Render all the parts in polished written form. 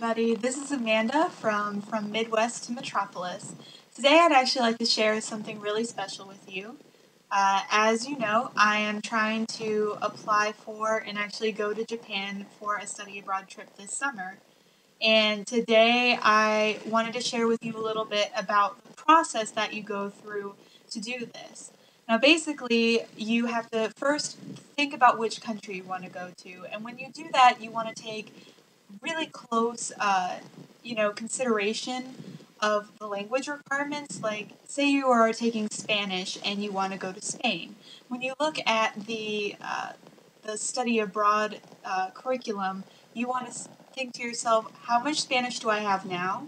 everybody. This is Amanda from Midwest to Metropolis. Today, I'd actually like to share something really special with you. As you know, I am trying to apply for and actually go to Japan for a study abroad trip this summer. And today, I wanted to share with you a little bit about the process that you go through to do this. Now, basically, you have to first think about which country you want to go to. And when you do that, you want to take really close, consideration of the language requirements. Like, say you are taking Spanish and you want to go to Spain. When you look at the study abroad curriculum, you want to think to yourself, how much Spanish do I have now?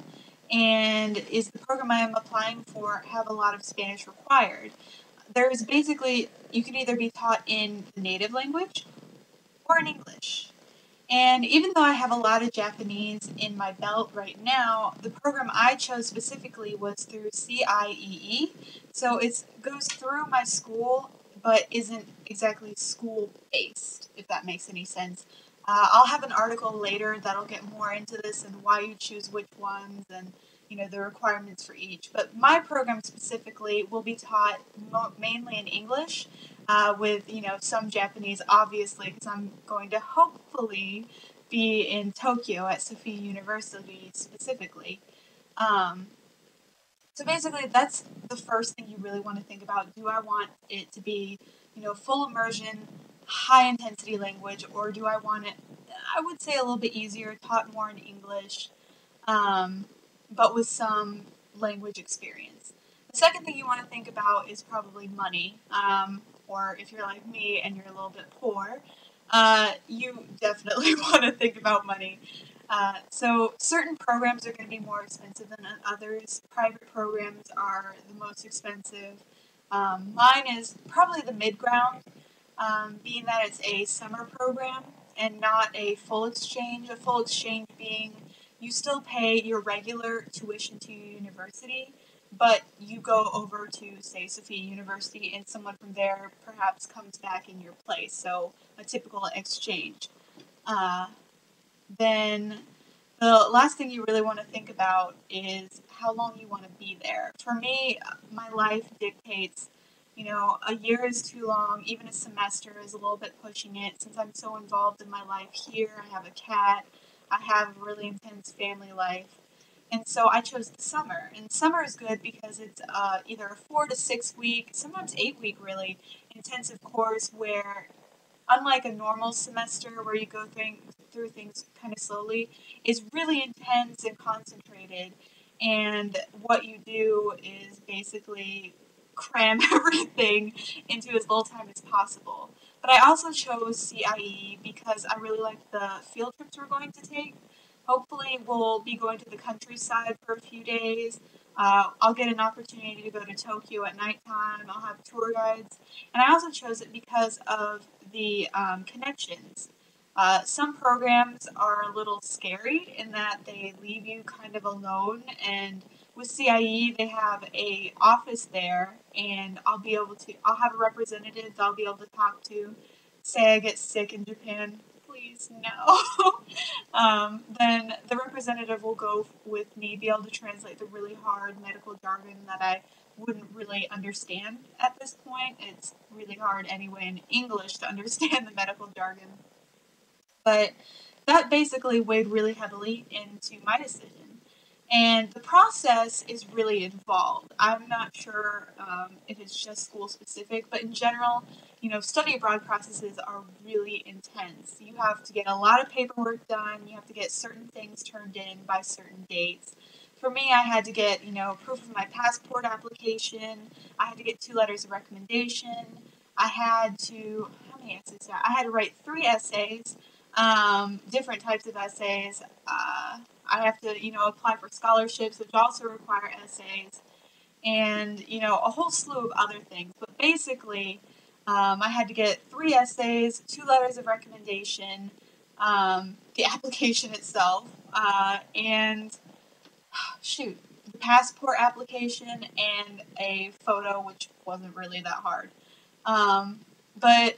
And is the program I am applying for have a lot of Spanish required? There's basically, you can either be taught in the native language or in English. And even though I have a lot of Japanese in my belt right now, the program I chose specifically was through CIEE. So it goes through my school, but isn't exactly school based, if that makes any sense. I'll have an article later that'll get more into this and why you choose which ones and the requirements for each. But my program specifically will be taught mainly in English, with some Japanese, obviously, because I'm going to hopefully be in Tokyo at Sophia University specifically. Um, so basically, that's the first thing you really want to think about. Do I want it to be, full immersion, high intensity language, or do I want it, I would say, a little bit easier, taught more in English, um, but with some language experience? The second thing you want to think about is probably money. Or if you're like me and you're a little bit poor, you definitely want to think about money. So certain programs are going to be more expensive than others. Private programs are the most expensive. Mine is probably the mid ground, being that it's a summer program and not a full exchange. A full exchange being you still pay your regular tuition to your university, but you go over to, say, Sophia University, and someone from there perhaps comes back in your place. So a typical exchange. Uh, then the last thing you really want to think about is how long you want to be there. For me, my life dictates, a year is too long, even a semester is a little bit pushing it. Since I'm so involved in my life here, I have a cat, I have a really intense family life. And so I chose the summer. And summer is good because it's either a 4 to 6 week, sometimes 8 week really, intensive course where, unlike a normal semester where you go through things kind of slowly, is really intense and concentrated. And what you do is basically cram everything into as little time as possible. But I also chose CIE because I really liked the field trips we're going to take. Hopefully, we'll be going to the countryside for a few days. I'll get an opportunity to go to Tokyo at nighttime. I'll have tour guides. And I also chose it because of the connections. Some programs are a little scary in that they leave you kind of alone, and with CIE they have a office there, and I'll have a representative that I'll be able to talk to. Say I get sick in Japan, please no. Then the representative will go with me, be able to translate the really hard medical jargon that I wouldn't really understand at this point. It's really hard anyway in English to understand the medical jargon. But that basically weighed really heavily into my decision. And the process is really involved. I'm not sure if it's just school specific, but in general, study abroad processes are really intense. You have to get a lot of paperwork done, you have to get certain things turned in by certain dates. For me, I had to get, proof of my passport application, I had to get 2 letters of recommendation, I had to, how many essays? I had to write 3 essays, different types of essays. I have to, apply for scholarships, which also require essays, and, a whole slew of other things. But basically, I had to get 3 essays, 2 letters of recommendation, the application itself, and shoot, the passport application and a photo, which wasn't really that hard. But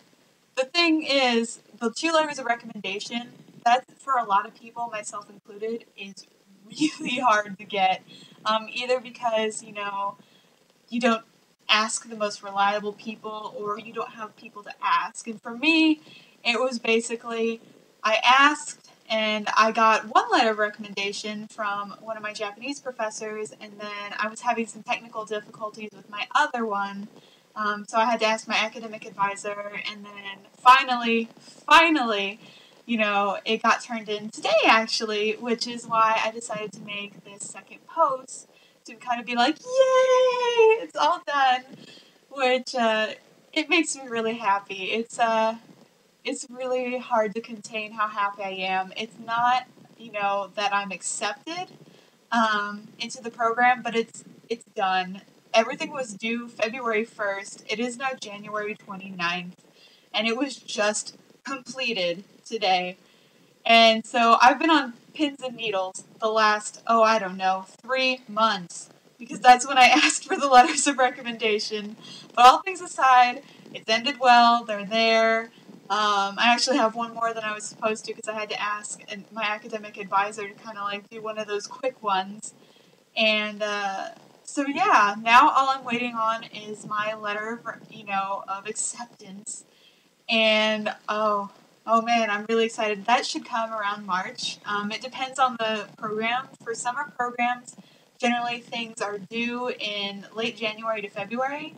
the thing is, the 2 letters of recommendation, that's for a lot of people, myself included, is really hard to get. Either because, you don't ask the most reliable people or you don't have people to ask. And for me, it was basically I asked and I got one letter of recommendation from one of my Japanese professors, and then I was having some technical difficulties with my other one. So I had to ask my academic advisor, and then finally, it got turned in today actually, which is why I decided to make this second post to kind of be like, yay, it's all done, which it makes me really happy. It's really hard to contain how happy I am. It's not, that I'm accepted into the program, but it's done. Everything was due February 1st. It is now January 29th, and it was just completed today. And so I've been on pins and needles the last, I don't know, 3 months, because that's when I asked for the letters of recommendation. But all things aside, it's ended well, they're there. I actually have one more than I was supposed to because I had to ask my academic advisor to kind of like do one of those quick ones. And so yeah, now all I'm waiting on is my letter, of acceptance. And oh man, I'm really excited. That should come around March. It depends on the program. For summer programs, generally things are due in late January to February,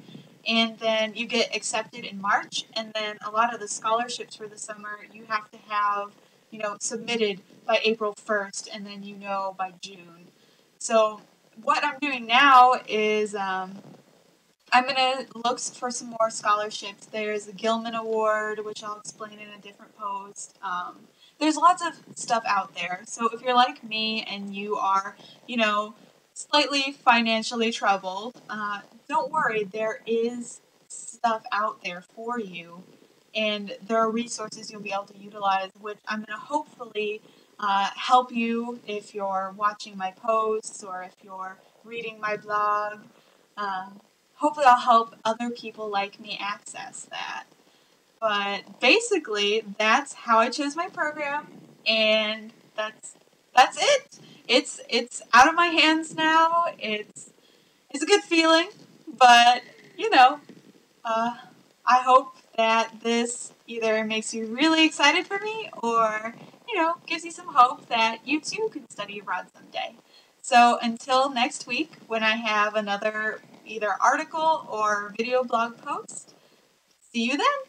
and then you get accepted in March. And then a lot of the scholarships for the summer you have to have, submitted by April 1st, and then by June. So what I'm doing now is I'm going to look for some more scholarships. There's the Gilman Award, which I'll explain in a different post. There's lots of stuff out there. So if you're like me and you are, slightly financially troubled, don't worry. There is stuff out there for you. And there are resources you'll be able to utilize, which I'm going to hopefully help you if you're watching my posts or if you're reading my blog. Um, Hopefully I'll help other people like me access that. But basically, that's how I chose my program, and that's it. It's out of my hands now. It's a good feeling, but uh, I hope that this either makes you really excited for me or gives you some hope that you too can study abroad someday. So until next week, when I have another either article or video blog post, see you then!